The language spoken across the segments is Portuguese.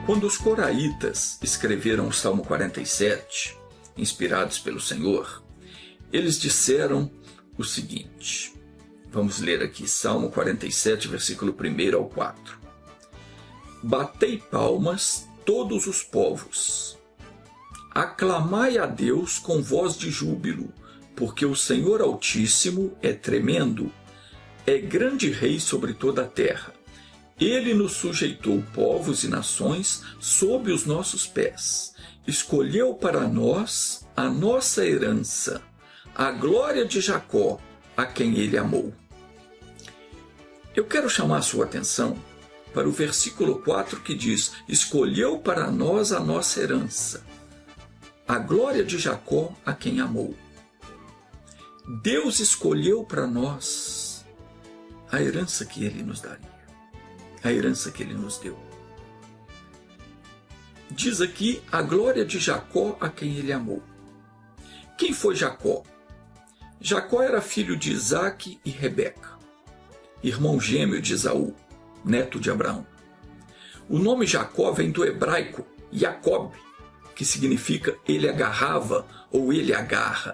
Quando os coraitas escreveram o Salmo 47, inspirados pelo Senhor, eles disseram o seguinte. Vamos ler aqui, Salmo 47, versículo 1 ao 4. Batei palmas todos os povos. Aclamai a Deus com voz de júbilo, porque o Senhor Altíssimo é tremendo, é grande rei sobre toda a terra. Ele nos sujeitou povos e nações sob os nossos pés. Escolheu para nós a nossa herança, a glória de Jacó, a quem ele amou. Eu quero chamar a sua atenção para o versículo 4 que diz: escolheu para nós a nossa herança, a glória de Jacó, a quem amou. Deus escolheu para nós a herança que ele nos daria, a herança que ele nos deu. Diz aqui a glória de Jacó, a quem ele amou. Quem foi Jacó? Jacó era filho de Isaque e Rebeca, irmão gêmeo de Esaú, neto de Abraão. O nome Jacó vem do hebraico Jacob, que significa ele agarrava ou ele agarra.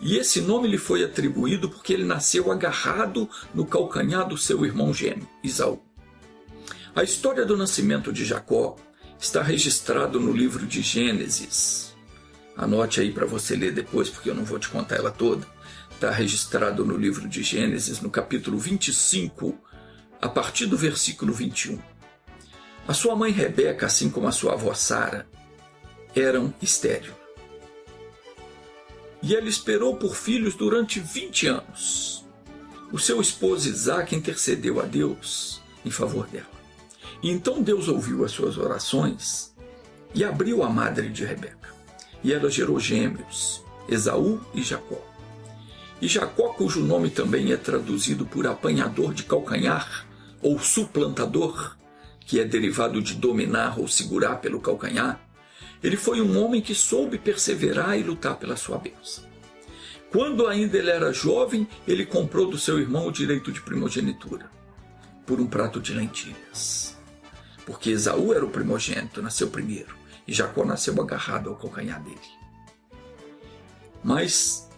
E esse nome lhe foi atribuído porque ele nasceu agarrado no calcanhar do seu irmão gêmeo, Esaú. A história do nascimento de Jacó está registrado no livro de Gênesis. Anote aí para você ler depois, porque eu não vou te contar ela toda. Está registrado no livro de Gênesis, no capítulo 25, a partir do versículo 21. A sua mãe Rebeca, assim como a sua avó Sara, eram estéril. E ela esperou por filhos durante 20 anos. O seu esposo Isaque intercedeu a Deus em favor dela. E então Deus ouviu as suas orações e abriu a madre de Rebeca. E ela gerou gêmeos, Esaú e Jacó. E Jacó, cujo nome também é traduzido por apanhador de calcanhar, ou suplantador, que é derivado de dominar ou segurar pelo calcanhar, ele foi um homem que soube perseverar e lutar pela sua bênção. Quando ainda ele era jovem, ele comprou do seu irmão o direito de primogenitura, por um prato de lentilhas. Porque Esaú era o primogênito, nasceu primeiro, e Jacó nasceu agarrado ao calcanhar dele. Mas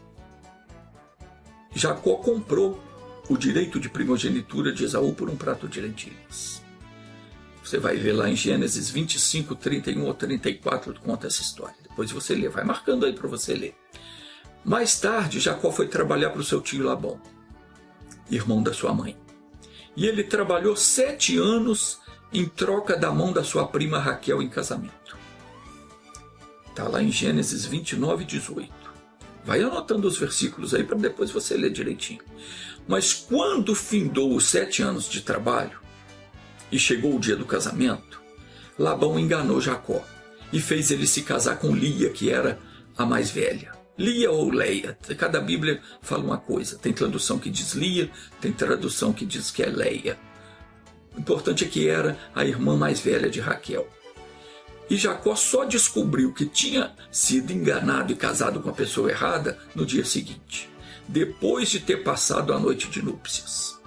Jacó comprou o direito de primogenitura de Esaú por um prato de lentilhas. Você vai ver lá em Gênesis 25, 31 ou 34, conta essa história. Depois você lê, vai marcando aí para você ler. Mais tarde, Jacó foi trabalhar para o seu tio Labão, irmão da sua mãe. E ele trabalhou 7 anos em troca da mão da sua prima Raquel em casamento. Está lá em Gênesis 29, 18. Vai anotando os versículos aí para depois você ler direitinho. Mas quando findou os 7 anos de trabalho e chegou o dia do casamento, Labão enganou Jacó e fez ele se casar com Lia, que era a mais velha. Lia ou Leia, cada Bíblia fala uma coisa. Tem tradução que diz Lia, tem tradução que diz que é Leia. O importante é que era a irmã mais velha de Raquel. E Jacó só descobriu que tinha sido enganado e casado com a pessoa errada no dia seguinte, depois de ter passado a noite de núpcias.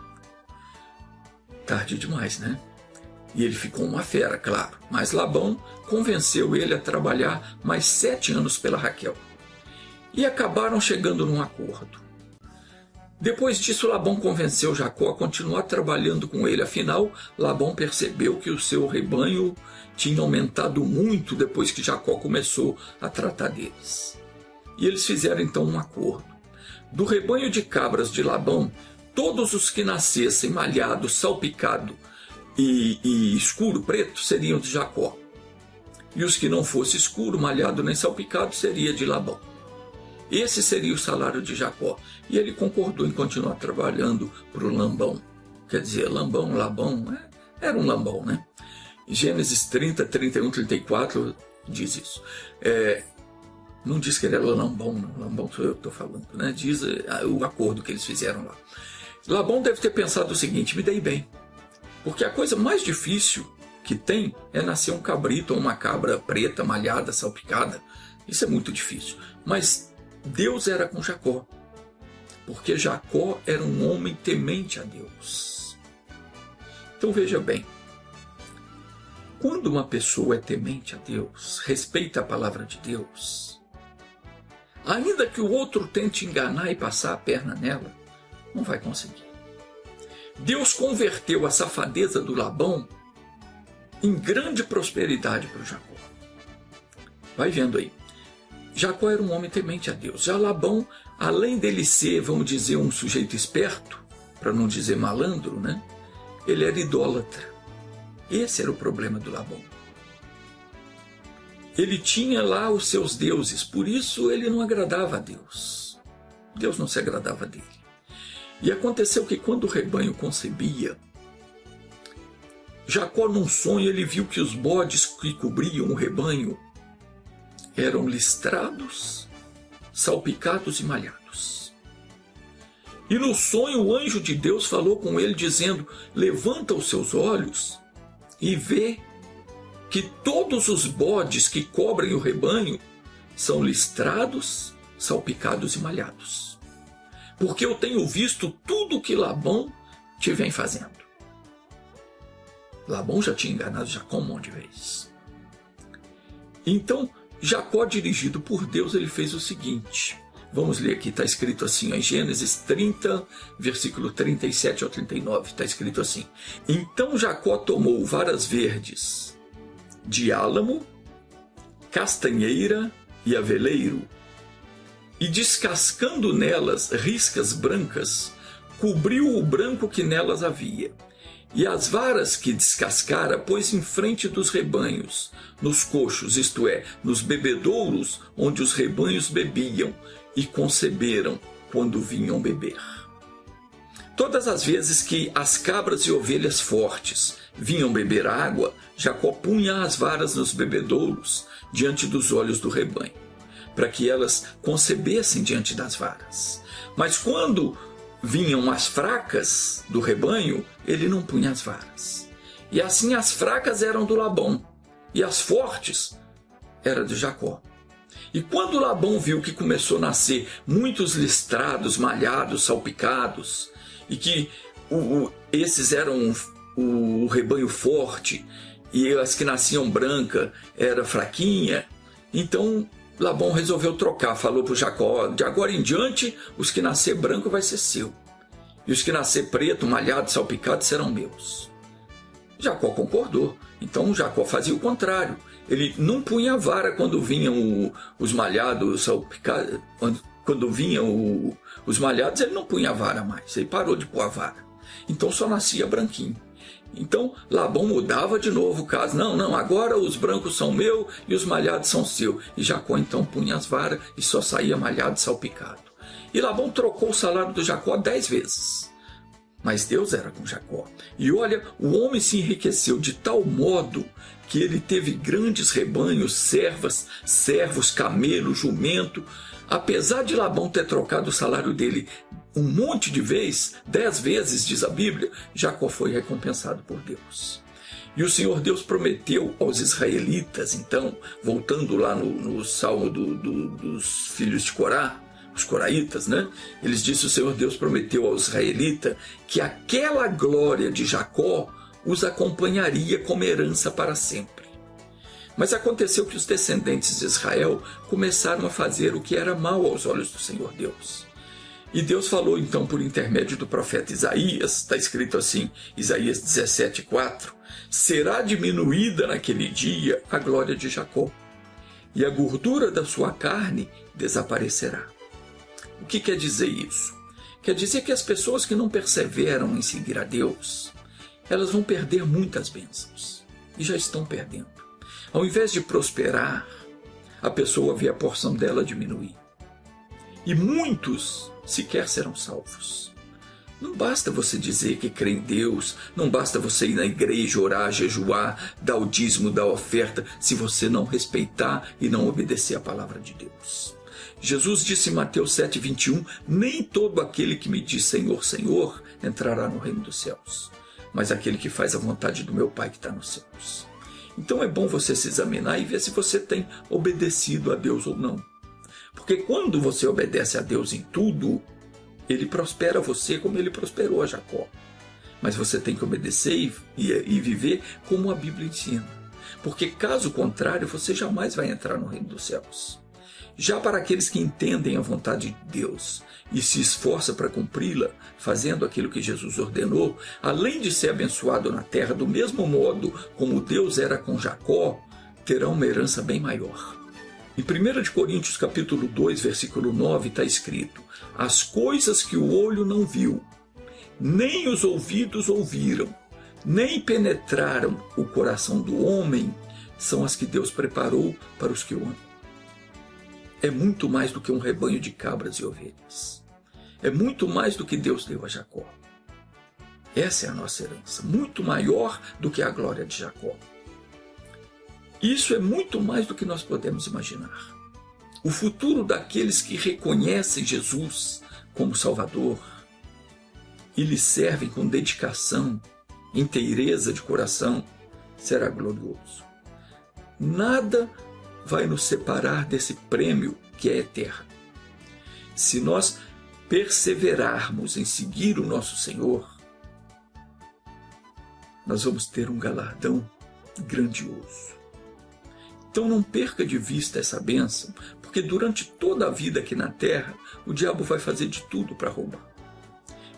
Tarde demais, né? E ele ficou uma fera, claro. Mas Labão convenceu ele a trabalhar mais 7 anos pela Raquel. E acabaram chegando num acordo. Depois disso, Labão convenceu Jacó a continuar trabalhando com ele. Afinal, Labão percebeu que o seu rebanho tinha aumentado muito depois que Jacó começou a tratar deles. E eles fizeram então um acordo. Do rebanho de cabras de Labão, todos os que nascessem malhado, salpicado e escuro, preto, seriam de Jacó. E os que não fosse escuro, malhado nem salpicado, seria de Labão. Esse seria o salário de Jacó. E ele concordou em continuar trabalhando para o Labão. Quer dizer, Labão, era um Labão, né? Gênesis 30, 31, 34 diz isso. Não diz que ele era Labão, não. Labão sou eu que estou falando, né? Diz o acordo que eles fizeram lá. Labão deve ter pensado o seguinte: me dei bem. Porque a coisa mais difícil que tem é nascer um cabrito ou uma cabra preta, malhada, salpicada. Isso é muito difícil. Mas Deus era com Jacó. porque Jacó era um homem temente a Deus. Então veja bem, quando uma pessoa é temente a Deus, respeita a palavra de Deus, ainda que o outro tente enganar e passar a perna nela, não vai conseguir. Deus converteu a safadeza do Labão em grande prosperidade para o Jacó. Vai vendo aí. Jacó era um homem temente a Deus. Já Labão, além dele ser, vamos dizer, um sujeito esperto, para não dizer malandro, né? Ele era idólatra. Esse era o problema do Labão. Ele tinha lá os seus deuses, por isso ele não agradava a Deus. Deus não se agradava dele. E aconteceu que quando o rebanho concebia, Jacó, num sonho, ele viu que os bodes que cobriam o rebanho eram listrados, salpicados e malhados. E no sonho o anjo de Deus falou com ele, dizendo: levanta os seus olhos e vê que todos os bodes que cobrem o rebanho são listrados, salpicados e malhados. Porque eu tenho visto tudo que Labão te vem fazendo. Labão já tinha enganado Jacó um monte de vezes. Então, Jacó, dirigido por Deus, ele fez o seguinte. Vamos ler aqui, está escrito assim, em Gênesis 30, versículo 37 ao 39, está escrito assim. Então Jacó tomou varas verdes de álamo, castanheira e aveleiro, e descascando nelas riscas brancas, cobriu o branco que nelas havia. E as varas que descascara pôs em frente dos rebanhos, nos coxos, isto é, nos bebedouros onde os rebanhos bebiam, e conceberam quando vinham beber. Todas as vezes que as cabras e ovelhas fortes vinham beber água, Jacó punha as varas nos bebedouros diante dos olhos do rebanho, para que elas concebessem diante das varas. Mas quando vinham as fracas do rebanho, ele não punha as varas. E assim as fracas eram do Labão, e as fortes eram de Jacó. E quando Labão viu que começou a nascer muitos listrados, malhados, salpicados, e que esses eram o rebanho forte, e as que nasciam branca era fraquinha, então Labão resolveu trocar, falou para Jacó: de agora em diante, os que nascer branco vai ser seu, e os que nascer preto, malhado, salpicado serão meus. Jacó concordou. Então Jacó fazia o contrário. Ele não punha a vara quando vinham os malhados, salpicados. Quando vinham os malhados, ele não punha a vara mais. Ele parou de pôr a vara. Então só nascia branquinho. Então Labão mudava de novo o caso. Não, agora os brancos são meus e os malhados são seus. E Jacó então punha as varas e só saía malhado e salpicado. E Labão trocou o salário do Jacó 10 vezes. Mas Deus era com Jacó. E olha, o homem se enriqueceu de tal modo que ele teve grandes rebanhos, servos, camelos, jumento. Apesar de Labão ter trocado o salário dele um monte de vezes, 10 vezes, diz a Bíblia, Jacó foi recompensado por Deus. E o Senhor Deus prometeu aos israelitas, então, voltando lá no salmo dos filhos de Corá, os coraitas, né? Eles dizem: o Senhor Deus prometeu aos israelitas que aquela glória de Jacó os acompanharia como herança para sempre. Mas aconteceu que os descendentes de Israel começaram a fazer o que era mal aos olhos do Senhor Deus. E Deus falou então por intermédio do profeta Isaías, está escrito assim, Isaías 17:4, será diminuída naquele dia a glória de Jacó, e a gordura da sua carne desaparecerá. O que quer dizer isso? Quer dizer que as pessoas que não perseveram em seguir a Deus, elas vão perder muitas bênçãos, e já estão perdendo. Ao invés de prosperar, a pessoa vê a porção dela diminuir. E muitos sequer serão salvos. Não basta você dizer que crê em Deus, não basta você ir na igreja, orar, jejuar, dar o dízimo, dar a oferta, se você não respeitar e não obedecer a palavra de Deus. Jesus disse em Mateus 7:21, nem todo aquele que me diz Senhor, Senhor, entrará no reino dos céus, mas aquele que faz a vontade do meu Pai que está nos céus. Então é bom você se examinar e ver se você tem obedecido a Deus ou não. Porque quando você obedece a Deus em tudo, Ele prospera você como ele prosperou a Jacó. Mas você tem que obedecer e viver como a Bíblia ensina. Porque caso contrário, você jamais vai entrar no reino dos céus. Já para aqueles que entendem a vontade de Deus e se esforçam para cumpri-la, fazendo aquilo que Jesus ordenou, além de ser abençoado na terra do mesmo modo como Deus era com Jacó, terão uma herança bem maior. Em 1 Coríntios capítulo 2, versículo 9, está escrito: as coisas que o olho não viu, nem os ouvidos ouviram, nem penetraram o coração do homem, são as que Deus preparou para os que o amam. É muito mais do que um rebanho de cabras e ovelhas. É muito mais do que Deus deu a Jacó. Essa é a nossa herança, muito maior do que a glória de Jacó. Isso é muito mais do que nós podemos imaginar. O futuro daqueles que reconhecem Jesus como Salvador e lhe servem com dedicação, inteireza de coração, será glorioso. Nada vai nos separar desse prêmio que é eterno. Se nós perseverarmos em seguir o nosso Senhor, nós vamos ter um galardão grandioso. Então não perca de vista essa bênção, porque durante toda a vida aqui na terra, o diabo vai fazer de tudo para roubar.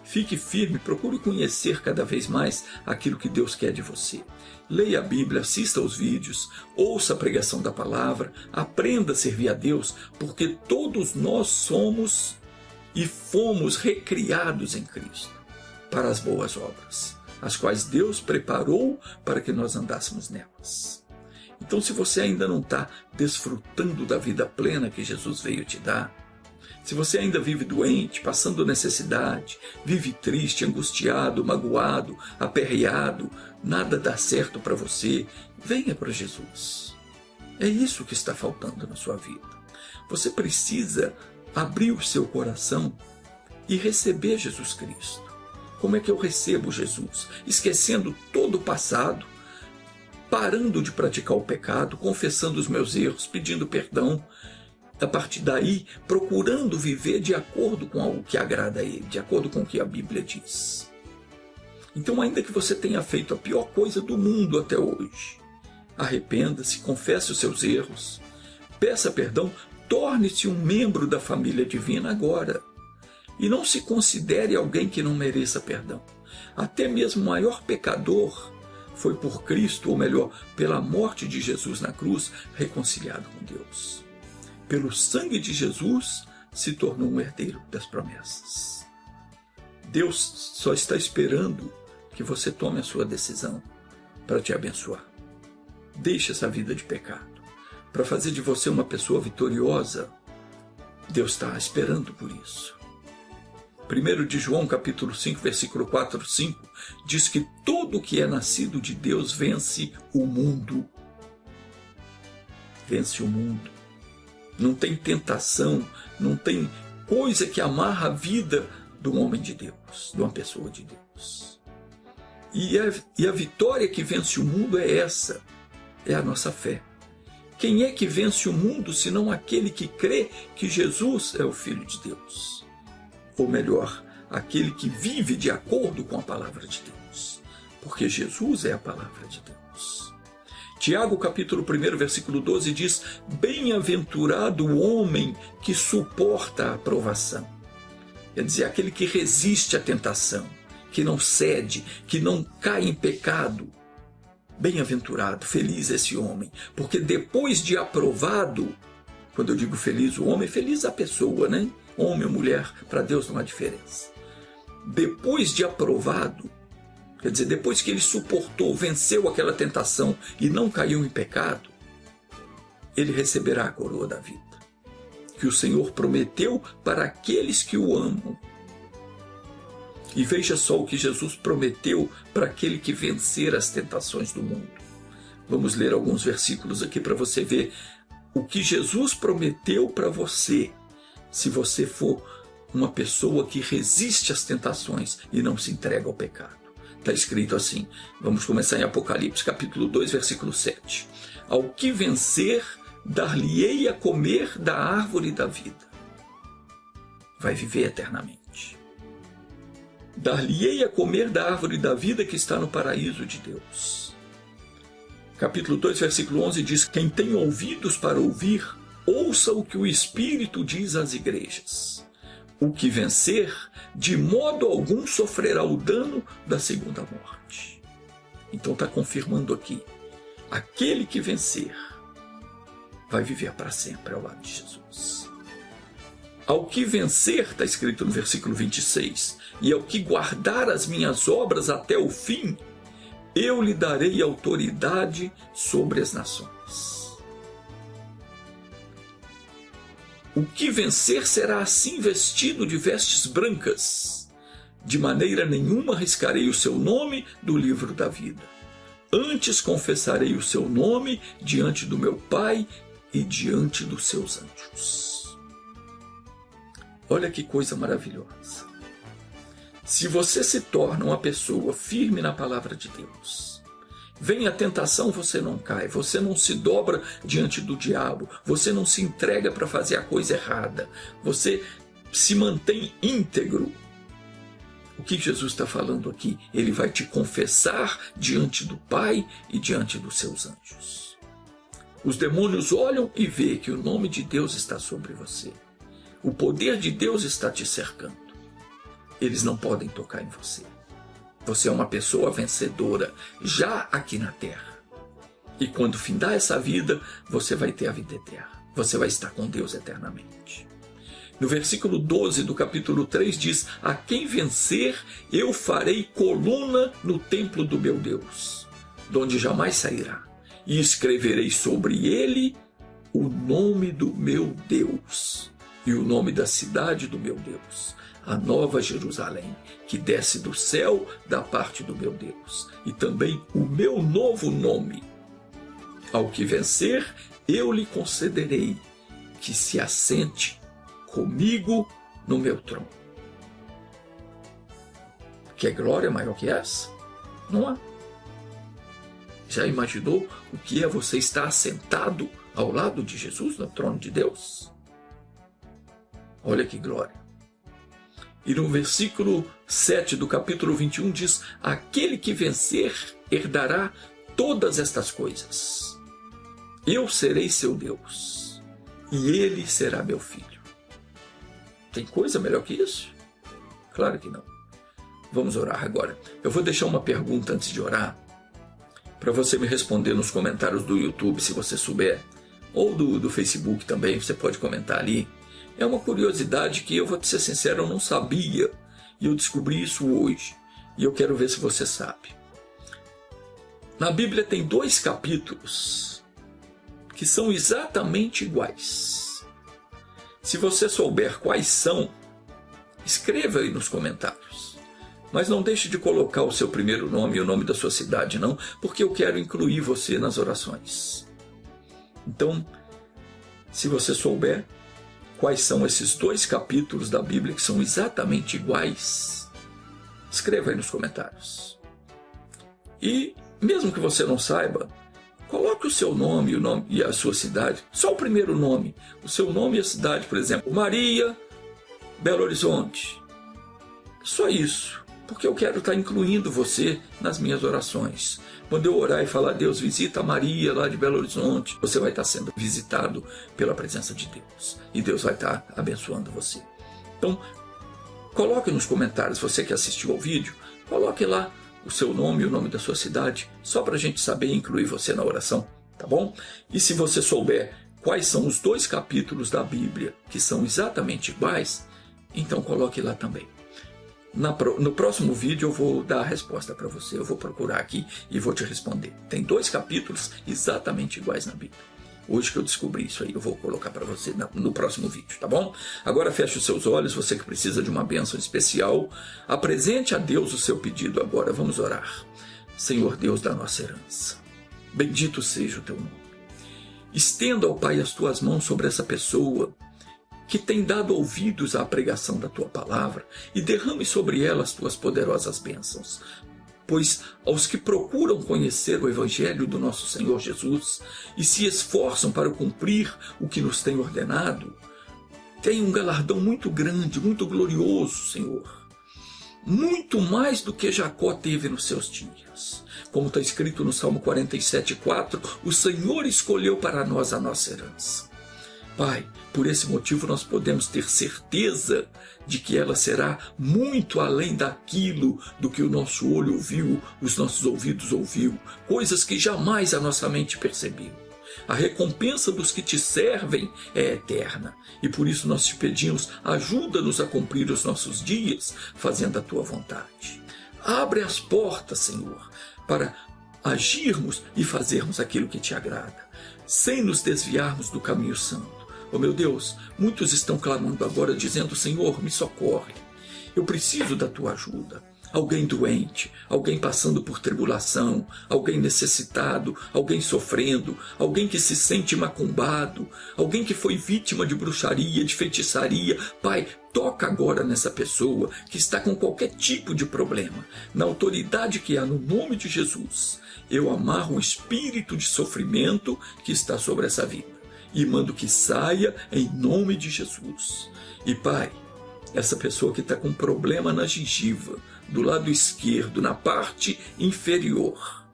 Fique firme, procure conhecer cada vez mais aquilo que Deus quer de você. Leia a Bíblia, assista aos vídeos, ouça a pregação da palavra, aprenda a servir a Deus, porque todos nós somos e fomos recriados em Cristo para as boas obras, as quais Deus preparou para que nós andássemos nelas. Então, se você ainda não está desfrutando da vida plena que Jesus veio te dar, se você ainda vive doente, passando necessidade, vive triste, angustiado, magoado, aperreado, nada dá certo para você, venha para Jesus. É isso que está faltando na sua vida. Você precisa abrir o seu coração e receber Jesus Cristo. Como é que eu recebo Jesus? Esquecendo todo o passado, parando de praticar o pecado, confessando os meus erros, pedindo perdão. A partir daí, procurando viver de acordo com o que agrada a Ele, de acordo com o que a Bíblia diz. Então, ainda que você tenha feito a pior coisa do mundo até hoje, arrependa-se, confesse os seus erros, peça perdão, torne-se um membro da família divina agora. E não se considere alguém que não mereça perdão. Até mesmo o maior pecador foi por Cristo, ou melhor, pela morte de Jesus na cruz, reconciliado com Deus. Pelo sangue de Jesus, se tornou um herdeiro das promessas. Deus só está esperando que você tome a sua decisão para te abençoar. Deixe essa vida de pecado. Para fazer de você uma pessoa vitoriosa, Deus está esperando por isso. 1 de João, capítulo 5, versículo 4, 5, diz que todo que é nascido de Deus vence o mundo. Vence o mundo. Não tem tentação, não tem coisa que amarra a vida de um homem de Deus, de uma pessoa de Deus. E a vitória que vence o mundo é essa, é a nossa fé. Quem é que vence o mundo, senão aquele que crê que Jesus é o Filho de Deus? Ou melhor, aquele que vive de acordo com a palavra de Deus, porque Jesus é a palavra de Deus. Tiago, capítulo 1, versículo 12 diz: bem-aventurado o homem que suporta a aprovação. Quer dizer, aquele que resiste à tentação, que não cede, que não cai em pecado. Bem-aventurado, feliz esse homem, porque depois de aprovado, quando eu digo feliz o homem, feliz a pessoa, né? Homem ou mulher, para Deus não há diferença. Depois de aprovado, quer dizer, depois que ele suportou, venceu aquela tentação e não caiu em pecado, ele receberá a coroa da vida, que o Senhor prometeu para aqueles que o amam. E veja só o que Jesus prometeu para aquele que vencer as tentações do mundo. Vamos ler alguns versículos aqui para você ver o que Jesus prometeu para você, se você for uma pessoa que resiste às tentações e não se entrega ao pecado. Está escrito assim, vamos começar em Apocalipse, capítulo 2, versículo 7. Ao que vencer, dar-lhe-ei a comer da árvore da vida. Vai viver eternamente. Dar-lhe-ei a comer da árvore da vida que está no paraíso de Deus. Capítulo 2, versículo 11 diz: quem tem ouvidos para ouvir, ouça o que o Espírito diz às igrejas. O que vencer, de modo algum sofrerá o dano da segunda morte. Então está confirmando aqui: aquele que vencer vai viver para sempre ao lado de Jesus. Ao que vencer, está escrito no versículo 26, e ao que guardar as minhas obras até o fim, eu lhe darei autoridade sobre as nações. O que vencer será assim vestido de vestes brancas. De maneira nenhuma riscarei o seu nome do livro da vida. Antes confessarei o seu nome diante do meu Pai e diante dos seus anjos. Olha que coisa maravilhosa. Se você se torna uma pessoa firme na palavra de Deus, vem a tentação, você não cai, você não se dobra diante do diabo, você não se entrega para fazer a coisa errada, você se mantém íntegro. O que Jesus está falando aqui? Ele vai te confessar diante do Pai e diante dos seus anjos. Os demônios olham e veem que o nome de Deus está sobre você. O poder de Deus está te cercando. Eles não podem tocar em você. Você é uma pessoa vencedora, já aqui na terra. E quando findar essa vida, você vai ter a vida eterna. Você vai estar com Deus eternamente. No versículo 12 do capítulo 3 diz: a quem vencer, eu farei coluna no templo do meu Deus, de onde jamais sairá. E escreverei sobre ele o nome do meu Deus e o nome da cidade do meu Deus, a nova Jerusalém, que desce do céu da parte do meu Deus, e também o meu novo nome. Ao que vencer, eu lhe concederei que se assente comigo no meu trono. Quer glória maior que essa? Não há. Já imaginou o que é você estar assentado ao lado de Jesus no trono de Deus? Olha que glória. E no versículo 7 do capítulo 21 diz: aquele que vencer herdará todas estas coisas. Eu serei seu Deus, e ele será meu filho. Tem coisa melhor que isso? Claro que não. Vamos orar agora. Eu vou deixar uma pergunta antes de orar, para você me responder nos comentários do YouTube, se você souber, ou do Facebook também, você pode comentar ali. É uma curiosidade que eu vou te ser sincero, eu não sabia, e eu descobri isso hoje, e eu quero ver se você sabe. Na Bíblia tem 2 capítulos que são exatamente iguais. Se você souber quais são, escreva aí nos comentários. Mas não deixe de colocar o seu primeiro nome e o nome da sua cidade, não, porque eu quero incluir você nas orações. Então, se você souber quais são esses 2 capítulos da Bíblia que são exatamente iguais, escreva aí nos comentários. E, mesmo que você não saiba, coloque o seu nome, e a sua cidade, só o primeiro nome, o seu nome e a cidade, por exemplo, Maria, Belo Horizonte. Só isso, porque eu quero estar incluindo você nas minhas orações. Quando eu orar e falar: Deus, visita a Maria lá de Belo Horizonte, você vai estar sendo visitado pela presença de Deus. E Deus vai estar abençoando você. Então, coloque nos comentários, você que assistiu ao vídeo, coloque lá o seu nome e o nome da sua cidade, só para a gente saber e incluir você na oração, tá bom? E se você souber quais são os 2 capítulos da Bíblia que são exatamente iguais, então coloque lá também. No próximo vídeo eu vou dar a resposta para você, eu vou procurar aqui e vou te responder. Tem 2 capítulos exatamente iguais na Bíblia. Hoje que eu descobri isso aí, eu vou colocar para você no próximo vídeo, tá bom? Agora feche os seus olhos, você que precisa de uma bênção especial. Apresente a Deus o seu pedido agora, vamos orar. Senhor Deus da nossa herança, bendito seja o teu nome. Estenda, ó Pai, as tuas mãos sobre essa pessoa que tem dado ouvidos à pregação da tua palavra, e derrame sobre ela as tuas poderosas bênçãos. Pois aos que procuram conhecer o Evangelho do nosso Senhor Jesus e se esforçam para cumprir o que nos tem ordenado, tem um galardão muito grande, muito glorioso, Senhor. muito mais do que Jacó teve nos seus dias. Como está escrito no Salmo 47:4, o Senhor escolheu para nós a nossa herança. Pai, por esse motivo nós podemos ter certeza de que ela será muito além daquilo do que o nosso olho ouviu, os nossos ouvidos ouviu, coisas que jamais a nossa mente percebeu. A recompensa dos que te servem é eterna, e por isso nós te pedimos, ajuda-nos a cumprir os nossos dias, fazendo a tua vontade. Abre as portas, Senhor, para agirmos e fazermos aquilo que te agrada, sem nos desviarmos do caminho santo. Oh meu Deus, muitos estão clamando agora dizendo, Senhor, me socorre, eu preciso da tua ajuda. Alguém doente, alguém passando por tribulação, alguém necessitado, alguém sofrendo, alguém que se sente macumbado, alguém que foi vítima de bruxaria, de feitiçaria. Pai, toca agora nessa pessoa que está com qualquer tipo de problema. Na autoridade que há no nome de Jesus, eu amarro o espírito de sofrimento que está sobre essa vida e mando que saia em nome de Jesus. E Pai, essa pessoa que está com problema na gengiva, do lado esquerdo, na parte inferior,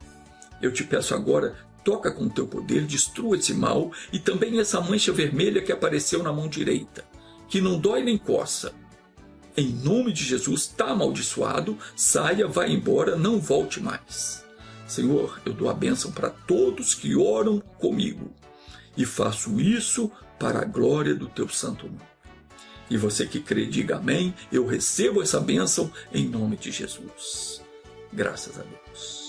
eu te peço agora, toca com o teu poder, destrua esse mal e também essa mancha vermelha que apareceu na mão direita, que não dói nem coça. Em nome de Jesus, está amaldiçoado, saia, vá embora, não volte mais. Senhor, eu dou a bênção para todos que oram comigo e faço isso para a glória do teu santo nome. E você que crê, diga amém. Eu recebo essa bênção em nome de Jesus. Graças a Deus.